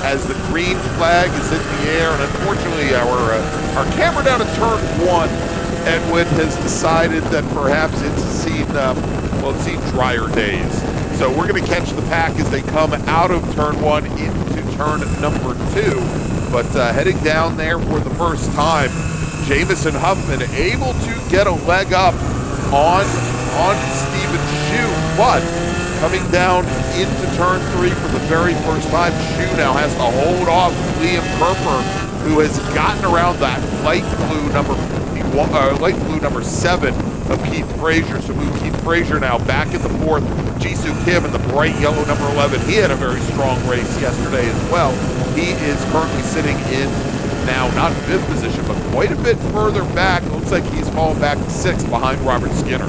as the green flag is in the air, and unfortunately our camera down at turn 1, Edwin, has decided that perhaps it's seen drier days. So we're going to catch the pack as they come out of turn 1 into turn number 2. But heading down there for the first time, Jamison Huffman able to get a leg up on Stephen Shue, but coming down into turn 3 for the very first time, Shue now has to hold off Liam Kerper, who has gotten around that light blue number 7 of Keith Frazier. So move Keith Frazier now back in the 4th. Jisoo Kim in the bright yellow number 11. He had a very strong race yesterday as well. He is currently sitting in now not 5th position, but quite a bit further back. It looks like he's fallen back to 6th behind Robert Skinner.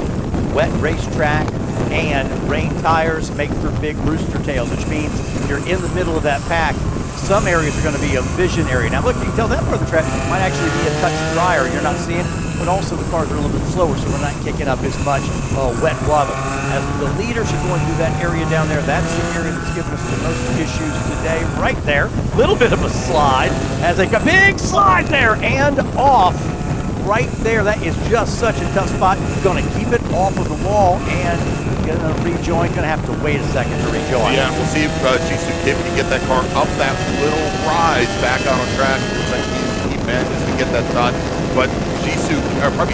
Wet racetrack and rain tires make for big rooster tails, which means you're in the middle of that pack. Some areas are going to be a vision area. Now look, you can tell that part of the track might actually be a touch drier. You're not seeing it, but also the cars are a little bit slower, so we're not kicking up as much wet lava. As the leaders are going through that area down there, that's the area that's given us the most issues today. Right there, little bit of a slide as they got big slide there and off. Right there, that is just such a tough spot. Going to keep it off of the wall and going to rejoin. Going to have to wait a second to rejoin. Yeah, we'll see if Jisoo Kim can get that car up that little rise back out on track. Looks like he manages to get that done. But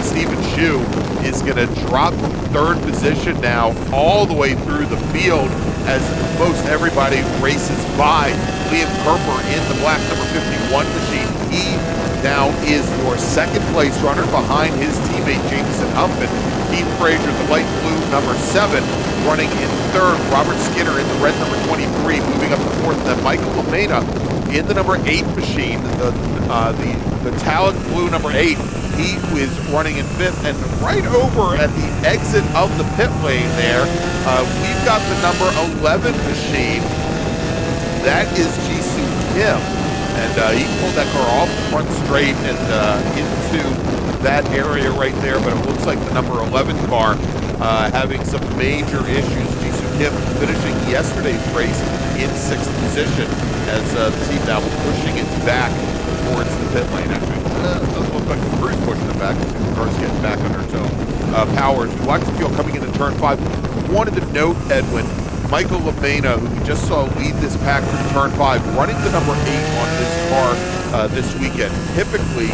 Stephen Shue is going to drop from 3rd position now all the way through the field as most everybody races by. Liam Kerper in the black number 51 machine. He now is your 2nd place runner behind his teammate Jamison Huffman. Keith Frazier, the light blue number 7, running in 3rd. Robert Skinner in the red number 23, moving up to 4th. And then Michael LaMena in the number 8 machine, the metallic blue number 8. He is running in 5th, and right over at the exit of the pit lane there, we've got the number 11 machine. That is Jisoo Kim. And he pulled that car off the front straight and into that area right there. But it looks like the number 11 car having some major issues. Jisoo Kim finishing yesterday's race in 6th position as the team now pushing it back towards the pit lane. Actually, it doesn't look like the crew's pushing it back. The car's getting back under its own power. As we watch the field coming into turn 5, wanted to note, Edwin, Michael LaMena, who we just saw lead this pack through turn 5, running the number 8 on his car this weekend. Typically,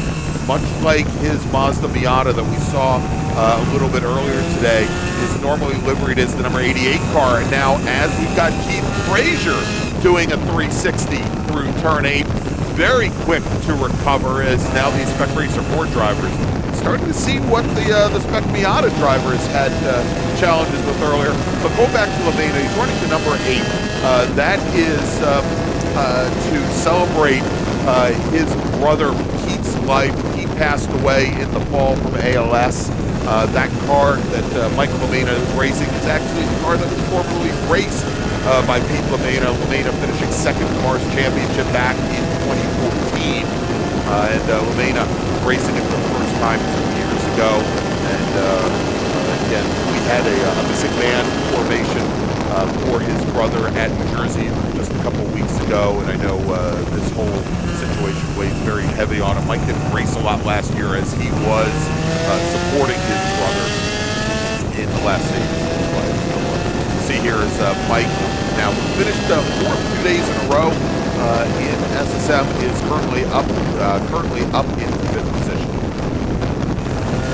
much like his Mazda Miata that we saw a little bit earlier today, is normally liveried as the number 88 car. And now, as we've got Keith Frazier doing a 360 through turn 8, very quick to recover, as now these Spec Racer 4 drivers starting to see what the Spec Miata drivers had challenges with earlier. But go back to LaMena, he's running the number 8. That is to celebrate his brother Pete's life. He passed away in the fall from ALS. That car that Michael LaMena is racing is actually the car that was formerly raced by Pete LaMena. LaMena finishing 2nd in the MARRS Championship back in 2014. And LaMena racing it for the first time 2 years ago. And again, we had a missing man formation for his brother at New Jersey just a couple weeks ago. And I know this whole situation weighs very heavy on him. Mike didn't race a lot last year as he was supporting his brother in the last stages of his life. So see here is Mike, now finished 4 days in a row in SSM, is currently up in 5th position.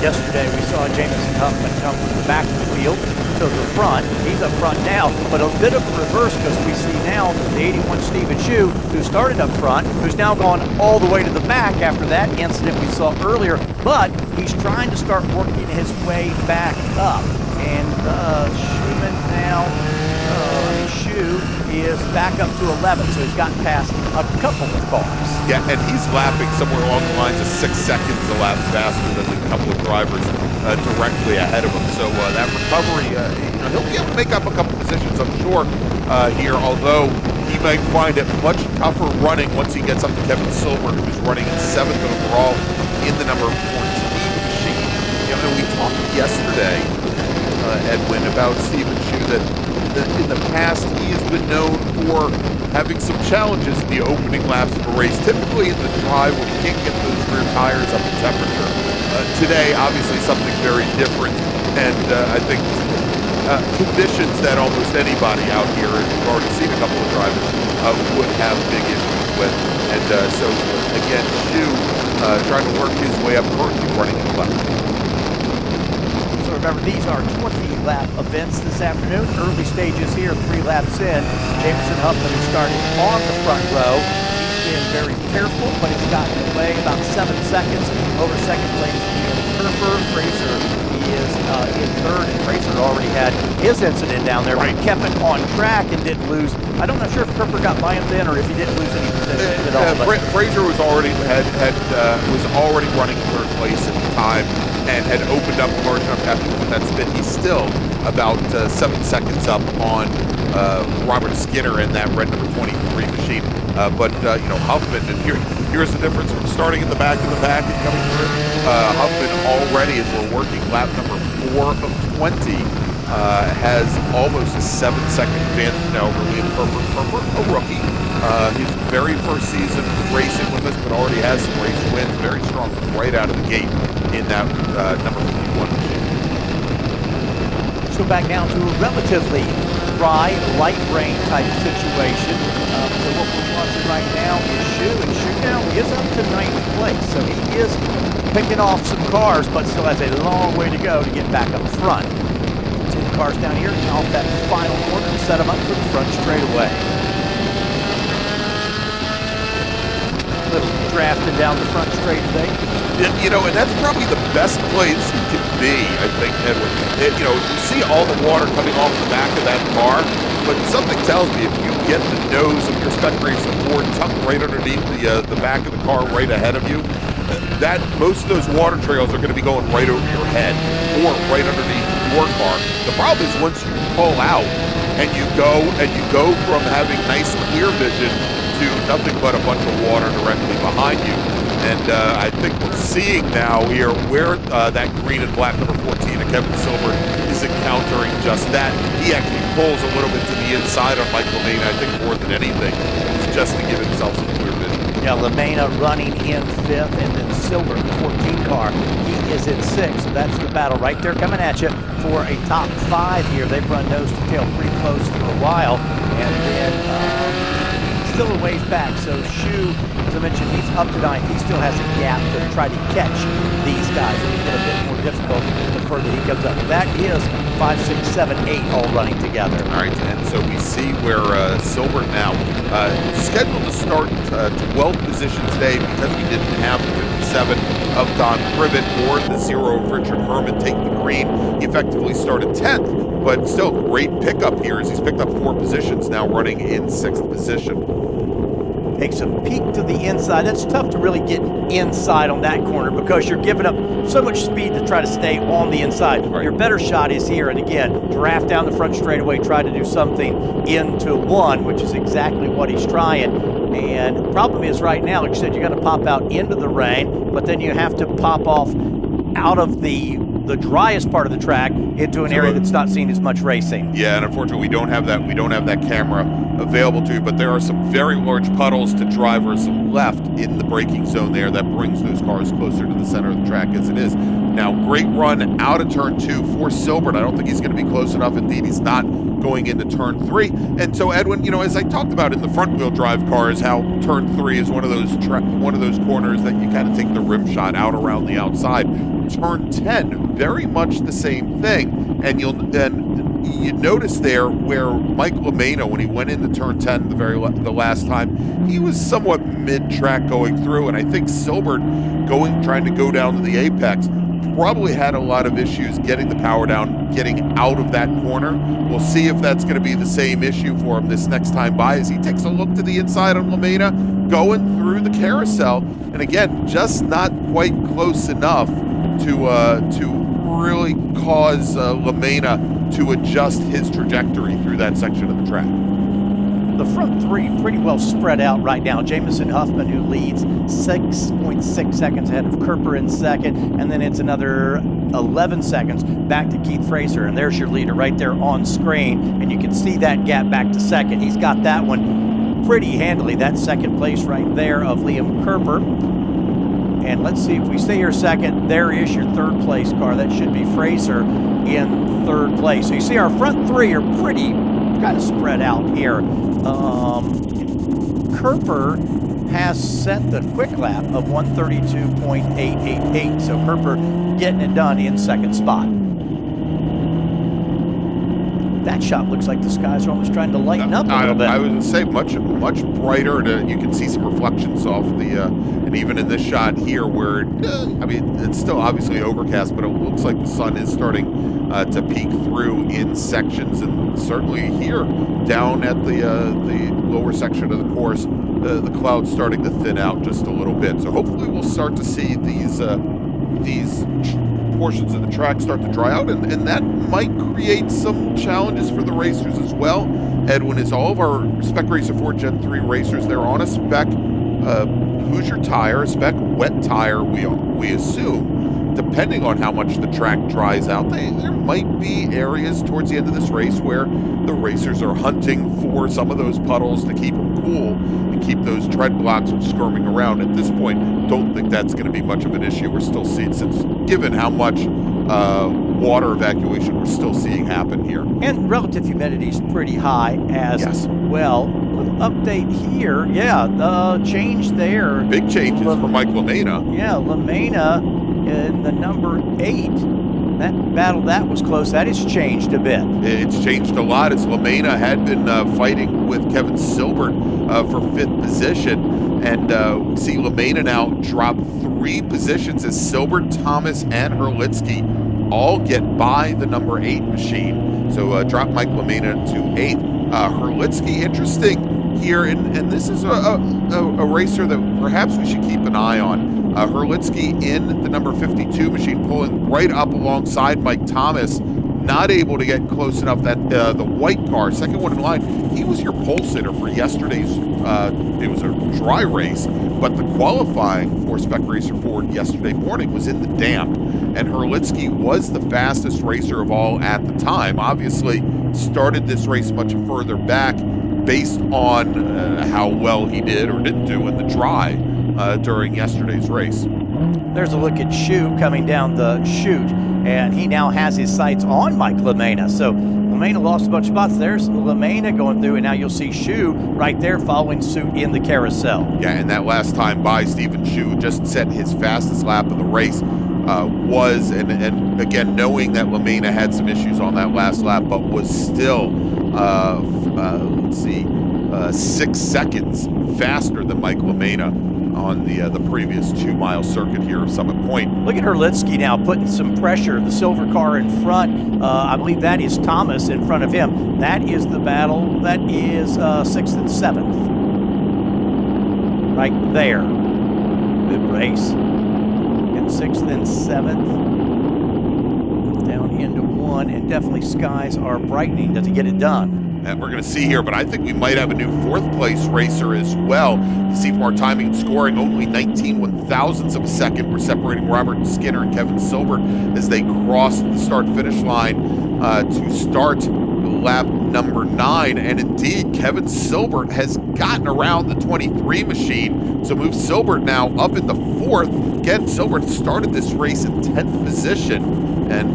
Yesterday we saw Jamison Huffman come from the back of the field to the front. He's up front now, but a bit of a reverse because we see now the 81 Stephen Shue, who started up front, who's now gone all the way to the back after that incident we saw earlier, but he's trying to start working his way back up. And Schumann now, Shue is back up to 11, so he's gotten past a couple of cars. Yeah, and he's lapping somewhere along the lines of 6 seconds a lap faster than the couple of drivers directly ahead of him. So that recovery, he'll be able to make up a couple positions, I'm sure, here, although he might find it much tougher running once he gets up to Kevin Silver, who is running in 7th overall in the number 14 machine. And we talked yesterday, Edwin, about Stephen Shue, that in the past, he has been known for having some challenges in the opening laps of a race, typically in the dry when he can't get those rear tires up in temperature. Today, obviously, something very different, and I think conditions that almost anybody out here, and we've already seen a couple of drivers, would have big issues with. And so, again, Shu trying to work his way up, currently running in the left. So remember, these are 20-lap events this afternoon. Early stages here, 3 laps in. Jameson Huffman is starting on the front row. He's been very careful, but he's gotten away about 7 seconds over second place. Kerber, Fraser, he is in third, and Fraser already had his incident down there, but he kept it on track and didn't lose. I'm not sure if Kerber got by him then or if he didn't lose any position at all. Fraser was already was already running third place at the time and had opened up a large enough gap with that spin. He's still about 7 seconds up on Robert Skinner in that red number 23 machine. But Huffman, and here's the difference from starting in the back of the pack and coming through. Huffman already, as we're working lap number 4 of 20, has almost a 7-second advantage now over Liam Kerber, a rookie. His very first season racing with us, but already has some race wins. Very strong right out of the gate in that number 51 machine. So back down to a relatively dry, light rain type situation. So what we're watching right now is Shu, and Shu now is up to 9th place. So he is picking off some cars, but still has a long way to go to get back up front. 10 cars down here, off that final corner to set them up for the front straightaway. Little drafting down the front straightaway. And that's probably the best place you can be, I think, Edwin. You see all the water coming off the back of that car, but something tells me if you get the nose of your Spec Racer Ford tucked right underneath the back of the car right ahead of you, that most of those water trails are going to be going right over your head or right underneath your car. The problem is once you pull out and you go from having nice clear vision to nothing but a bunch of water directly behind you. And I think we're seeing now here where that green and black number 14 of Kevin Silver is encountering just that. He actually pulls a little bit to the inside on Mike LaMena, I think more than anything, is just to give himself some clear vision. Yeah, LaMena running in 5th, and then Silver, the 14 car, he is in 6th. So that's the battle right there coming at you for a top 5 here. They've run nose to tail pretty close for a while, and then still a ways back. So Shu, as I mentioned, he's up to 9th. He still has a gap to try to catch these guys. It'll get a bit more difficult the further he comes up. That is 5, 6, 7, 8 all running together. All right, and so we see where Silver now scheduled to start 12th position today because we didn't have the 57 of Don Privet or the 0 of Richard Herman take the green. He effectively started 10th, but still great pickup here as he's picked up 4 positions now running in 6th position. Takes a peek to the inside. That's tough to really get inside on that corner because you're giving up so much speed to try to stay on the inside. Right. Your better shot is here, and again, draft down the front straightaway, try to do something into 1, which is exactly what he's trying. And the problem is right now, like you said, you got to pop out into the rain, but then you have to pop off out of the driest part of the track into an area that's not seen as much racing. Yeah, and unfortunately, we don't have that camera available to you, but there are some very large puddles to drivers left in the braking zone there that brings those cars closer to the center of the track as it is. Now, great run out of turn 2 for Silbert. I don't think he's going to be close enough. Indeed, he's not going into turn 3. And so, Edwin, as I talked about in the front-wheel drive cars, how turn 3 is one of those corners that you kind of take the rim shot out around the outside. Turn 10, very much the same thing. And you notice there where Mike LaMena, when he went into turn 10 the last time, he was somewhat mid-track going through, and I think Silbert trying to go down to the apex probably had a lot of issues getting the power down, getting out of that corner. We'll see if that's going to be the same issue for him this next time by as he takes a look to the inside on LaMena, going through the carousel, and again, just not quite close enough to really cause LaMena to adjust his trajectory through that section of the track. the front three pretty well spread out right now. Jamison Huffman, who leads 6.6 seconds ahead of Kerper in second, and then it's another 11 seconds back to Keith Fraser, and there's your leader right there on screen, and you can see that gap back to second. He's got that one pretty handily, that second place right there of Liam Kerper. And let's see if we stay here second. There is your third place car. That should be Fraser in third place. So you see our front three are pretty kind of spread out here. Kerper has set the quick lap of 132.888. So Kerper getting it done in second spot. That shot looks like the skies are almost trying to lighten up a little bit. I was going to say much brighter. You can see some reflections off the, and even in this shot here where, I mean, it's still obviously overcast, but it looks like the sun is starting to peek through in sections, and certainly here down at the lower section of the course, the clouds starting to thin out just a little bit. So hopefully we'll start to see these portions of the track start to dry out, and that might create some challenges for the racers as well. Edwin, is all of our Spec Racer 4 Gen 3 racers, they're on a spec Hoosier tire, a spec wet tire, we assume. Depending on how much the track dries out, there might be areas towards the end of this race where the racers are hunting for some of those puddles to keep them cool and keep those tread blocks from skirming around. At this point, don't think that's going to be much of an issue. We're still seeing, since given how much water evacuation we're still seeing happen here. And relative humidity is pretty high as well. Little update here. Yeah, change there. Big changes for Mike LaMena. Yeah, LaMena in the number 8. That battle, that was close. That has changed a bit. It's changed a lot, as LaMena had been fighting with Kevin Silbert for 5th position. And see LaMena now drop 3 positions as Silbert, Thomas, and Herlitsky all get by the number 8 machine. So drop Mike LaMena to 8th. Herlitsky, interesting here, and this is a racer that perhaps we should keep an eye on. Herlitsky in the number 52 machine, pulling right up alongside Mike Thomas, not able to get close enough. That the white car, second one in line, he was your pole sitter for yesterday's, it was a dry race, but the qualifying for Spec Racer Ford yesterday morning was in the damp, and Herlitsky was the fastest racer of all at the time. Obviously started this race much further back based on how well he did or didn't do in the dry during yesterday's race. There's a look at Shu coming down the chute, and he now has his sights on Mike LaMena. So LaMena lost a bunch of spots. There's LaMena going through, and now you'll see Shu right there following suit in the carousel. Yeah, and that last time by, Stephen Shu just set his fastest lap of the race. And again, knowing that LaMena had some issues on that last lap, but was still, 6 seconds faster than Mike LaMena on the previous 2-mile circuit here of Summit Point. Look at Herlitsky now putting some pressure. The silver car in front, I believe that is Thomas in front of him. That is the battle. That is 6th and 7th. Right there. Good race. And 6th and 7th. Down into 1, and definitely skies are brightening to get it done. And we're going to see here, but I think we might have a new 4th place racer as well. You see from our timing and scoring, only 19 one-thousandths of a second. We're separating Robert Skinner and Kevin Silbert as they cross the start-finish line to start lap number 9. And indeed, Kevin Silbert has gotten around the 23 machine, so moves Silbert now up in the 4th. Again, Silbert started this race in 10th position. And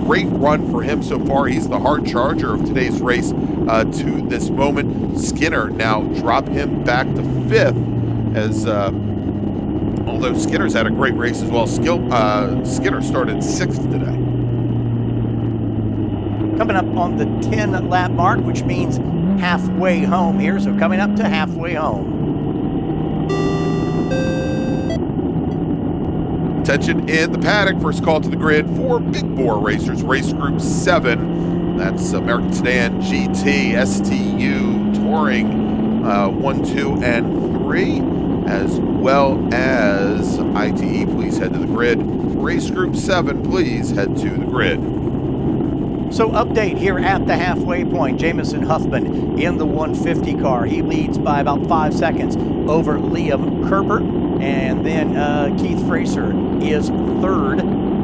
great run for him so far. He's the hard charger of today's race to this moment. Skinner now drop him back to 5th, as although Skinner's had a great race as well. Skinner started 6th today. Coming up on the 10-lap mark, which means halfway home here. So coming up to halfway home. Attention in the paddock. First call to the grid for Big Bore Racers, Race Group 7. That's American Sedan GT, STU, Touring 1, 2, and 3, as well as ITE. Please head to the grid. Race Group 7, please head to the grid. So update here at the halfway point. Jamison Huffman in the 150 car. He leads by about 5 seconds over Liam Kerper. And then Keith Fraser is third.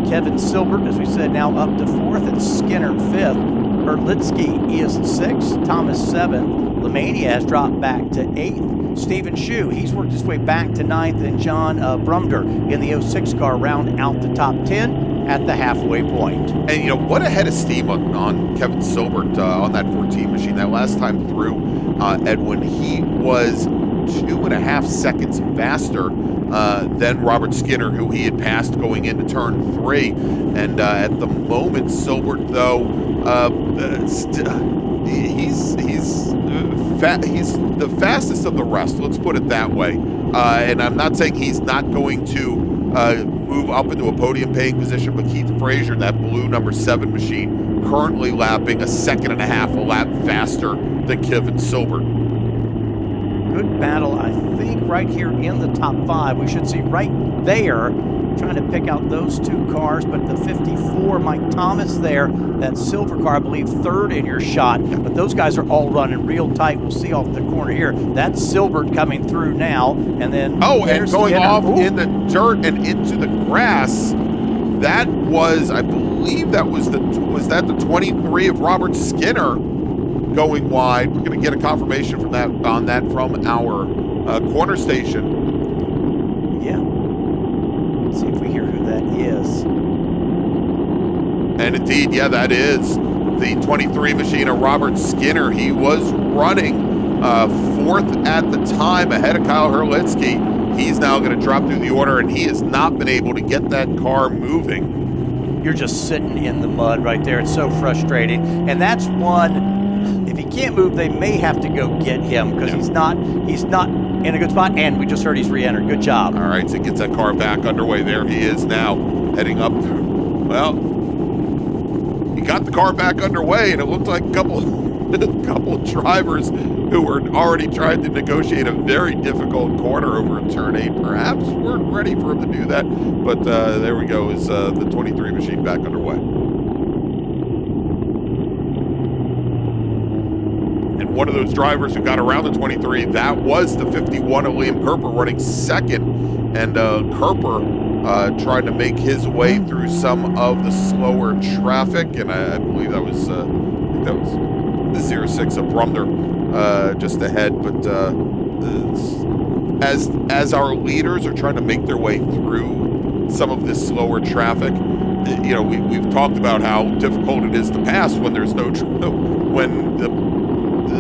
Kevin Silbert, as we said, now up to fourth. And Skinner fifth. Erlitsky is sixth. Thomas seventh. Lemania has dropped back to eighth. Stephen Shue, he's worked his way back to ninth. And John Brumder in the 06 car round out the top 10 at the halfway point. And, you know, what a head of steam on Kevin Silbert on that 14 machine. That last time through, Edwin, he was 2.5 seconds faster than Robert Skinner, who he had passed going into turn 3. And at the moment, Silbert, though, he's the fastest of the rest. Let's put it that way. And I'm not saying he's not going to move up into a podium-paying position, but Keith Fraser, that blue number 7 machine, currently lapping 1.5 seconds a lap faster than Kevin Silbert. Good battle, I think, right here in the top 5. We should see right there, trying to pick out those 2 cars, but the 54, Mike Thomas there, that silver car, I believe, third in your shot. But those guys are all running real tight. We'll see off the corner here. That's Silbert coming through now, and then and going off in the dirt and into the grass. That was, I believe, that was the 23 of Robert Skinner going wide. We're going to get a confirmation from that from our corner station. Yeah. Let's see if we hear who that is. And indeed, yeah, that is the 23 machine of Robert Skinner. He was running fourth at the time ahead of Kyle Herlitsky. He's now going to drop through the order, and he has not been able to get that car moving. You're just sitting in the mud right there. It's so frustrating. And that's one, if he can't move, they may have to go get him because he's not in a good spot. And we just heard he's re-entered. Good job. All right, so he gets that car back underway. There he is now, heading up through. Well, he got the car back underway, and it looked like a couple drivers who were already trying to negotiate a very difficult corner over in turn 8 perhaps weren't ready for him to do that. But there we go, is the 23 machine back underway. And one of those drivers who got around the 23, that was the 51 of Liam Kerper running second. And Kerper trying to make his way through some of the slower traffic. And I believe that was the 06 of Brumder just ahead. But as our leaders are trying to make their way through some of this slower traffic, you know, we've talked about how difficult it is to pass when there's no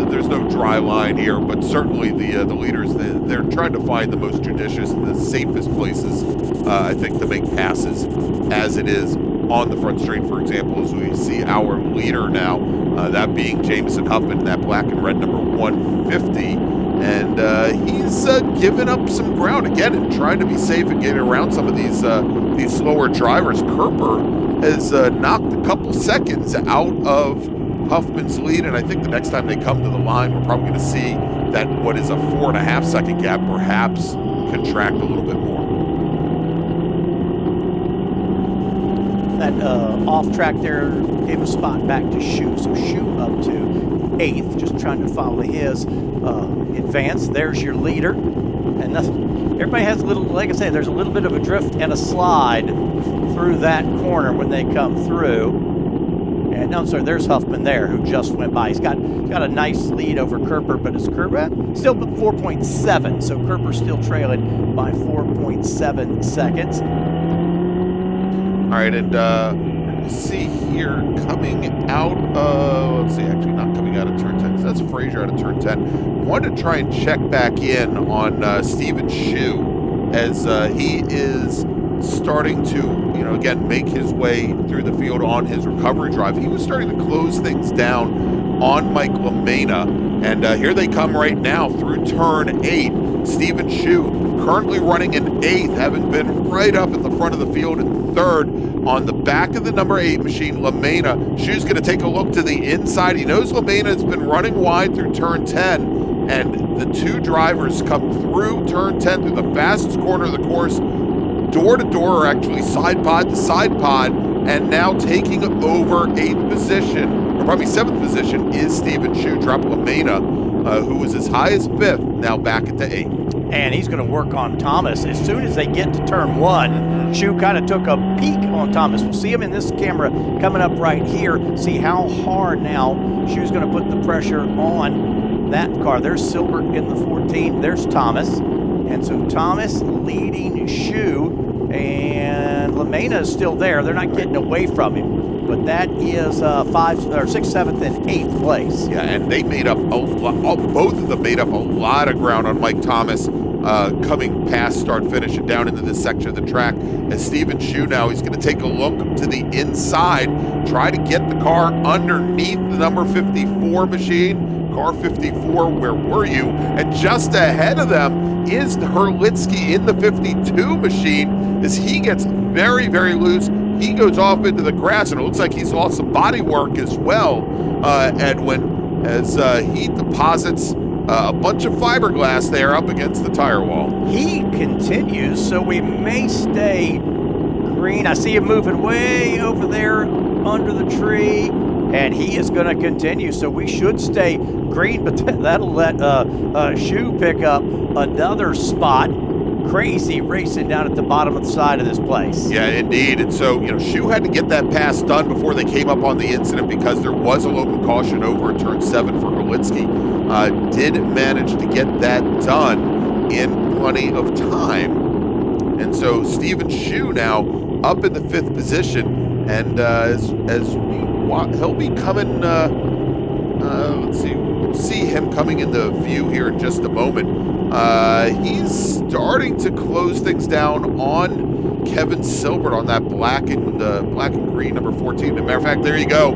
there's no dry line here. But certainly the leaders, they're trying to find the most judicious, the safest places, I think, to make passes, as it is on the front straight, for example, as we see our leader now, that being Jamison Huffman, that black and red number 150. And he's given up some ground again and trying to be safe and getting around some of these slower drivers. Kerper has knocked a couple seconds out of Huffman's lead, and I think the next time they come to the line, we're probably going to see that what is a 4.5 second gap perhaps contract a little bit more. That off track there gave a spot back to Shue. So Shue up to 8th, just trying to follow his advance. There's your leader. And everybody has a little, like I say, there's a little bit of a drift and a slide through that corner when they come through. And no, I'm sorry, there's Huffman there who just went by. He's got a nice lead over Kerper, but it's Kerper still 4.7. So Kerper's still trailing by 4.7 seconds. All right, and see here, coming out of, let's see, actually not coming out of turn 10, because that's Fraser out of turn 10. Wanted to try and check back in on Stephen Shue as he is starting to, you know, again, make his way through the field on his recovery drive. He was starting to close things down on Mike Lemana, and here they come right now through turn 8. Stephen Shue currently running in 8th, having been right up at the front of the field in 3rd on the back of the number 8 machine, Lemana. Shue's going to take a look to the inside. He knows Lemana has been running wide through turn 10, and the 2 drivers come through turn 10 through the fastest corner of the course door to door, or actually side pod to side pod, and now taking over 8th position, or probably 7th position, is Stephen Shu. Drop LaMena, who was as high as 5th, now back into 8th. And he's going to work on Thomas. As soon as they get to turn 1, Shu kind of took a peek on Thomas. We'll see him in this camera coming up right here. See how hard now Shu's going to put the pressure on that car. There's Silbert in the 14. There's Thomas. And so Thomas leading Shu, and LaMena is still there. They're not getting away from him. But that is 6th, 7th, and 8th place. Yeah, and they made up a lot, both of them made up a lot of ground on Mike Thomas coming past start finish and down into this section of the track. As Stephen Shu now, he's going to take a look to the inside, try to get the car underneath the number 54 machine. Car 54, where were you? And just ahead of them is Herlitsky in the 52 machine as he gets very, very loose. He goes off into the grass, and it looks like he's lost some body work as well, Edwin, as he deposits a bunch of fiberglass there up against the tire wall. He continues, so we may stay green. I see him moving way over there under the tree, and he is going to continue, so we should stay green, but that'll let Shu pick up another spot. Crazy racing down at the bottom of the side of this place. Yeah, indeed. And so, Shu had to get that pass done before they came up on the incident, because there was a local caution over at turn 7 for Herlitsky. Did manage to get that done in plenty of time. And so Stephen Shu now up in the 5th position, and he'll be coming, let's see, we'll see him coming into view here in just a moment. He's starting to close things down on Kevin Silbert on that black and green number 14. As a matter of fact, there you go.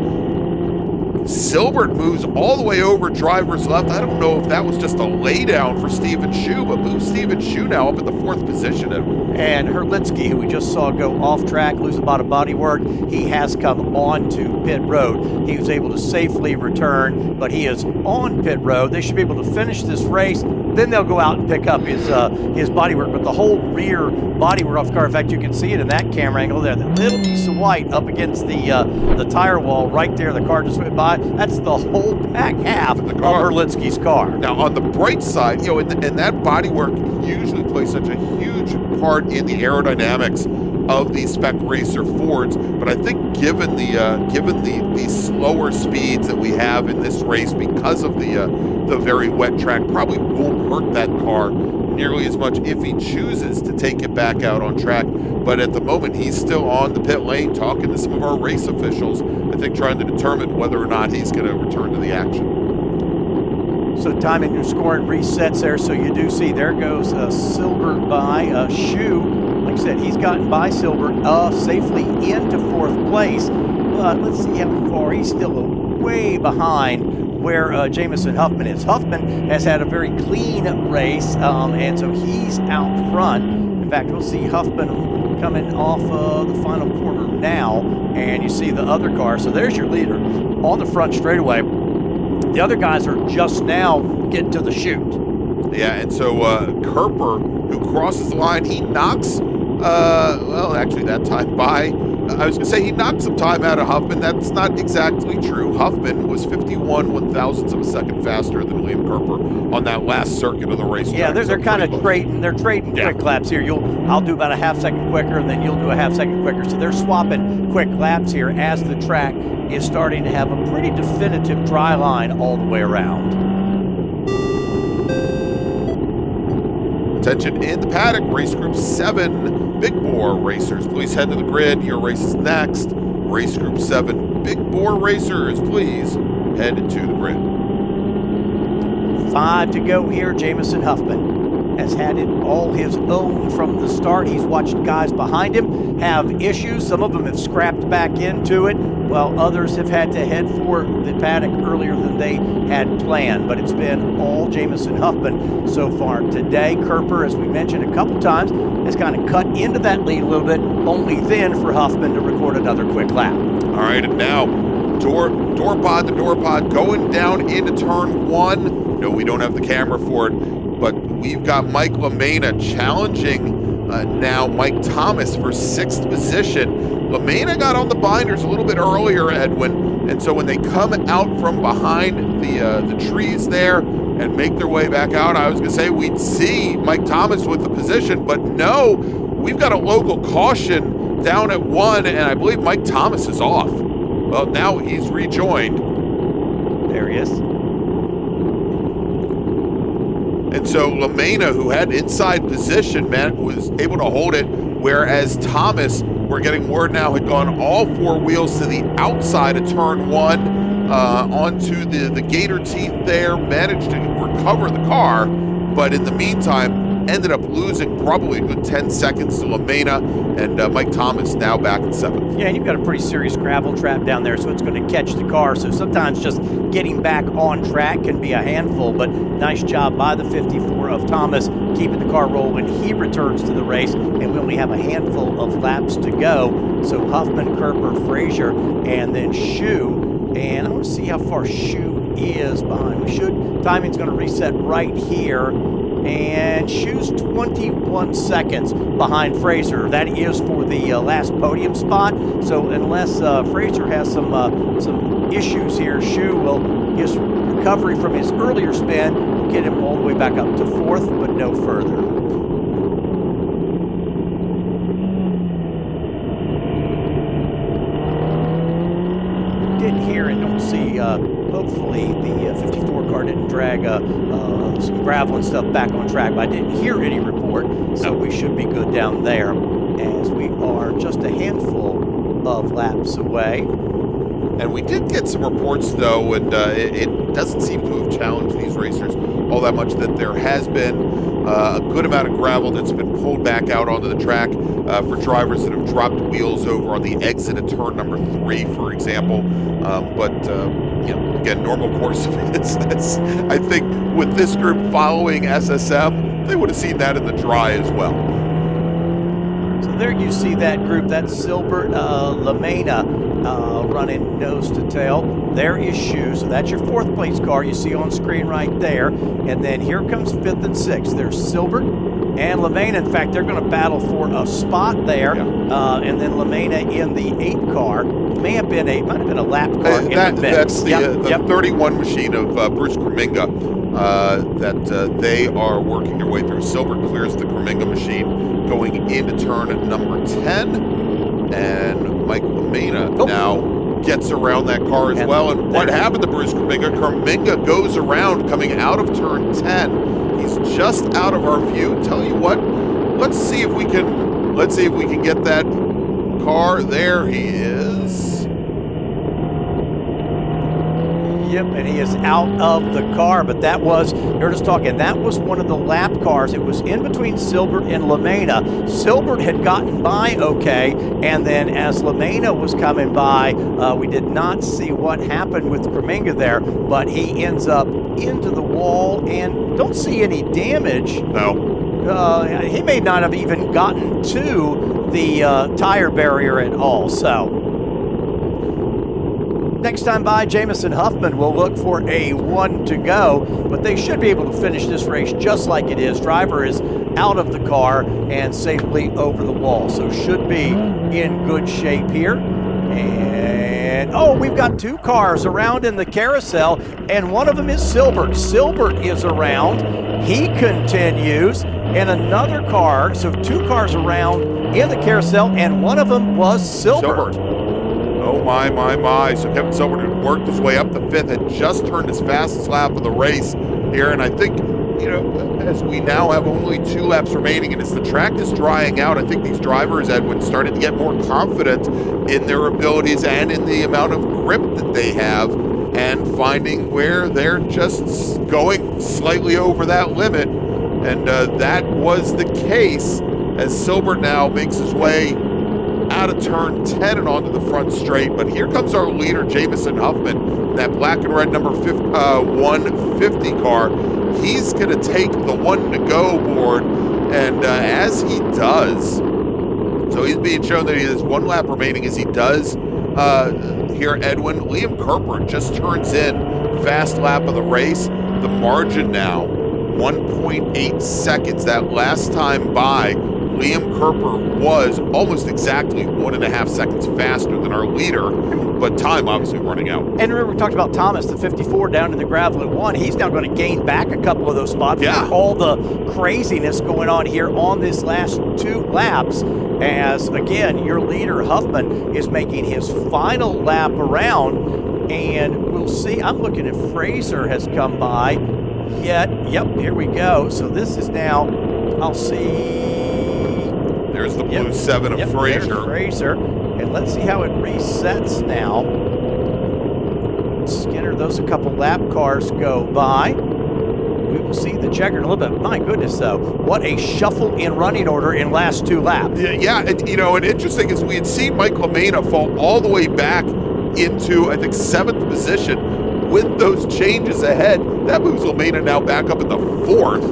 Silbert moves all the way over driver's left. I don't know if that was just a laydown for Stephen Shu, but moves Stephen Shu now up in the 4th position. And Herlitsky, who we just saw go off track, lose a lot of body work, he has come on to pit road. He was able to safely return, but he is on pit road. They should be able to finish this race. Then they'll go out and pick up his body work, but the whole rear body work off the car. In fact, you can see it in that camera angle there. That little piece of white up against the tire wall right there. The car just went by. That's the whole back half of Herlitsky's car. Now, on the bright side, and that body work usually plays such a huge part in the aerodynamics of these spec racer Fords, but I think given the slower speeds that we have in this race because of the very wet track, probably won't hurt that car nearly as much if he chooses to take it back out on track. But at the moment, he's still on the pit lane talking to some of our race officials, I think trying to determine whether or not he's going to return to the action. So timing your scoring resets there, so you do see there goes Silbert by Shu. Like I said, he's gotten by Silbert safely into 4th place. But let's see how far. He's still way behind where Jamison Huffman is. Huffman has had a very clean race, and so he's out front. In fact, we'll see Huffman coming off the final corner now, and you see the other car. So there's your leader on the front straightaway. The other guys are just now getting to the chute. Yeah, and so Kerper, who crosses the line, he knocks, that time by. I was going to say he knocked some time out of Huffman. That's not exactly true. Huffman was 51 1/1000ths of a second faster than Liam Kerper on that last circuit of the race. Yeah, they're kind of trading. They're trading quick laps here. I'll do about a half second quicker, and then you'll do a half second quicker. So they're swapping quick laps here as the track is starting to have a pretty definitive dry line all the way around. Attention in the paddock, race group 7, Big Bore racers, please head to the grid. Your race is next. Race group 7, Big Bore racers, please head to the grid. 5 to go here. Jamison Huffman has had it all his own from the start. He's watched guys behind him have issues. Some of them have scrapped back into it, while others have had to head for the paddock earlier than they had planned. But it's been all Jamison Huffman so far today. Kerper, as we mentioned a couple times, has kind of cut into that lead a little bit, only then for Huffman to record another quick lap. All right, and now door pod going down into turn 1. No, we don't have the camera for it, but we've got Mike LaMena challenging now Mike Thomas for 6th position. LaMena got on the binders a little bit earlier, Edwin, and so when they come out from behind the trees there and make their way back out, I was going to say we'd see Mike Thomas with the position, but no, we've got a local caution down at 1, and I believe Mike Thomas is off. Well, now he's rejoined. There he is. And so LaMena, who had inside position, man, was able to hold it, whereas Thomas, we're getting word now, had gone all 4 wheels to the outside of turn 1, onto the gator teeth there, managed to recover the car, but in the meantime, ended up losing probably a good 10 seconds to LaMena, and Mike Thomas now back in 7th. Yeah, and you've got a pretty serious gravel trap down there, so it's going to catch the car. So sometimes just getting back on track can be a handful, but nice job by the 54 of Thomas, keeping the car rolling. He returns to the race, and we only have a handful of laps to go. So Huffman, Kerper, Frazier, and then Shu. And I want to see how far Shu is behind. Timing's going to reset right here. And Shu's 21 seconds behind Fraser. That is for the last podium spot. So unless Fraser has some issues here, Shu will, his recovery from his earlier spin will get him all the way back up to 4th, but no further. Didn't hear and don't see, hopefully the 54 car didn't drag some gravel and stuff back on track, but I didn't hear any report, so we should be good down there as we are just a handful of laps away. And we did get some reports, though, and it doesn't seem to have challenged these racers all that much, that there has been a good amount of gravel that's been pulled back out onto the track for drivers that have dropped wheels over on the exit of turn number 3, for example. Again, normal course of business. I think with this group following SSM, they would have seen that in the dry as well. So there you see that group. That's Silbert, LaMena running nose to tail. There is Shu, so that's your 4th place car you see on screen right there. And then here comes 5th and 6th. There's Silbert and LaMena. In fact, they're going to battle for a spot there. Yeah. And then LaMena in the 8 car. Might have been a lap car in the mix. That's the 31 machine of Bruce Kreminga that they are working their way through. Silbert clears the Kreminga machine going into turn number 10, and Mike LaMena now gets around that car as well. And what happened to Bruce Kreminga? Kreminga goes around coming out of turn 10. He's just out of our view. Tell you what, let's see if we can get that car. There he is. Yep, and he is out of the car, but that was, you're just talking, that was one of the lap cars. It was in between Silbert and LaMena. Silbert had gotten by okay, and then as LaMena was coming by, we did not see what happened with Kreminga there, but he ends up into the wall and don't see any damage. No. He may not have even gotten to the tire barrier at all, so. Next time by, Jamison Huffman will look for a 1 to go, but they should be able to finish this race just like it is. Driver is out of the car and safely over the wall, so should be in good shape here. And, we've got 2 cars around in the carousel, and one of them is Silbert. Silbert is around. He continues, and another car, so 2 cars around in the carousel, and one of them was Silbert. Oh, my. So Kevin Silbert had worked his way up the 5th, had just turned his fastest lap of the race here. And I think, as we now have only 2 laps remaining and as the track is drying out, I think these drivers, Edwin, started to get more confident in their abilities and in the amount of grip that they have, and finding where they're just going slightly over that limit. And that was the case as Silbert now makes his way out of turn 10 and onto the front straight. But here comes our leader, Jamison Huffman, that black and red number 150 car. He's going to take the 1 to go board, and as he does, so he's being shown that he has 1 lap remaining. As he does here, Edwin, Liam Kerper just turns in fast lap of the race. The margin now 1.8 seconds. That last time by Liam Kerper was almost exactly 1.5 seconds faster than our leader, but time obviously running out. And remember, we talked about Thomas, the 54 down in the gravel at 1. He's now going to gain back a couple of those spots. Yeah. With all the craziness going on here on this last 2 laps. As, again, your leader, Huffman, is making his final lap around. And we'll see. I'm looking at Fraser has come by. Yep, here we go. So this is now, I'll see. There's the blue 7 of Fraser. And let's see how it resets now. Skinner, those a couple lap cars go by. We will see the checker in a little bit. My goodness, though, what a shuffle in running order in last 2 laps. Yeah, and, and interesting is we had seen Mike LaMena fall all the way back into, I think, 7th position. With those changes ahead, that moves LaMena now back up in the 4th.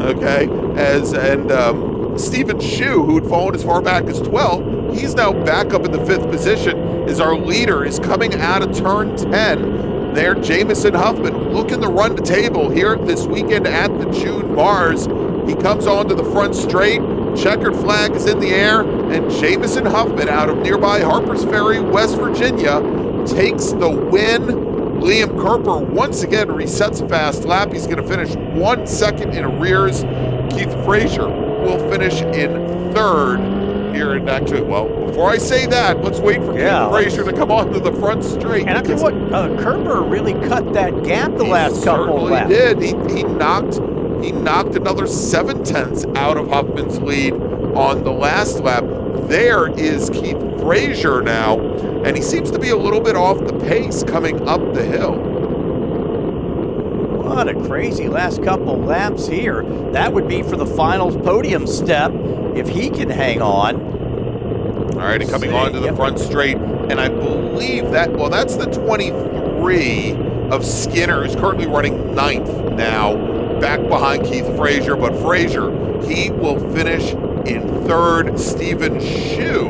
Okay, and Stephen Shue, who had fallen as far back as 12th, he's now back up in the 5th position as our leader is coming out of turn 10. There, Jamison Huffman looking to run the table here this weekend at the June MARRS. He comes onto the front straight. Checkered flag is in the air, and Jamison Huffman out of nearby Harpers Ferry, West Virginia, takes the win. Liam Kerper once again resets a fast lap. He's going to finish 1 second in arrears. Keith Frazier will finish in 3rd here. And actually, well, before I say that, let's wait for Keith Frazier to come onto the front straight. And I tell you what, Kerper really cut that gap the last couple of laps. He did. He knocked another 7/10 out of Huffman's lead on the last lap. There is Keith Frazier now, and he seems to be a little bit off the pace coming up the hill. What a crazy last couple laps here. That would be for the final podium step if he can hang on. All right, and coming onto the front straight, and I believe that's the 23 of Skinner, who's currently running 9th now, back behind Keith Frazier, but Frazier, he will finish in 3rd. Stephen Shue.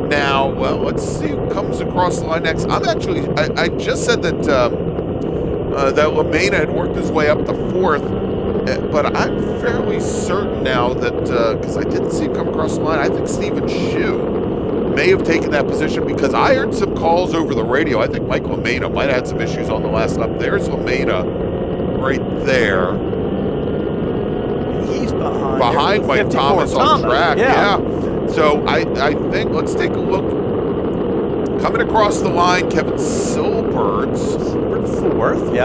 Now, well, let's see who comes across the line next. I just said that that LaMena had worked his way up to 4th, but I'm fairly certain now that, because I didn't see him come across the line, I think Stephen Shue may have taken that position because I heard some calls over the radio. I think Mike LaMena might have had some issues on the last lap. There's LaMena right there. He's behind Mike Thomas on track. Yeah. So I think, let's take a look. Coming across the line, Kevin Silbert's 4th. Yeah.